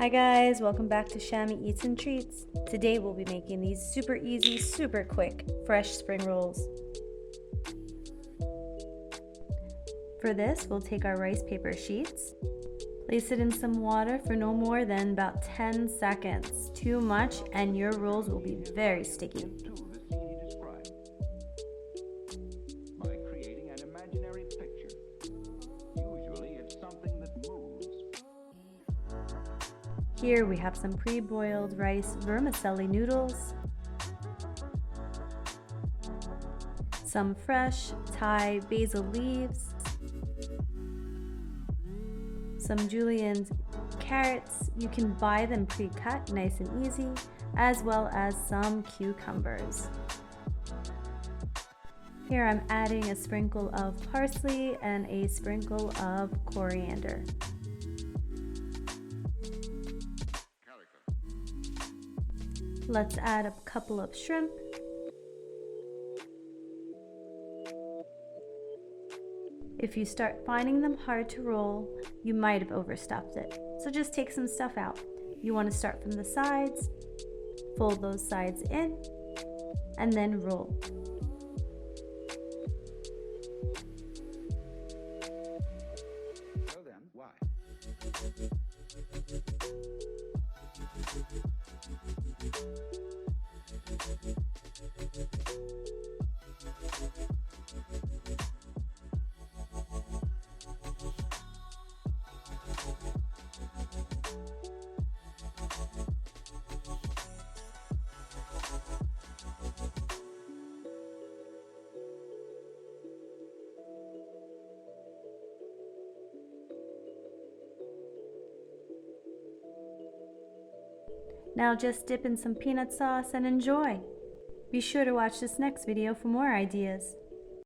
Hi guys, welcome back to Shami Eats and Treats. Today we'll be making these super easy, super quick, fresh spring rolls. For this, we'll take our rice paper sheets, place it in some water for no more than about 10 seconds. Too much and your rolls will be very sticky. Here we have some pre-boiled rice vermicelli noodles, some fresh Thai basil leaves, some julienne carrots. You can buy them pre-cut, nice and easy, as well as some cucumbers. Here I'm adding a sprinkle of parsley and a sprinkle of coriander. Let's add a couple of shrimp. If you start finding them hard to roll, you might have overstuffed it. So just take some stuff out. You want to start from the sides, fold those sides in, and then roll. So then, why? Now just dip in some peanut sauce and enjoy. Be sure to watch this next video for more ideas.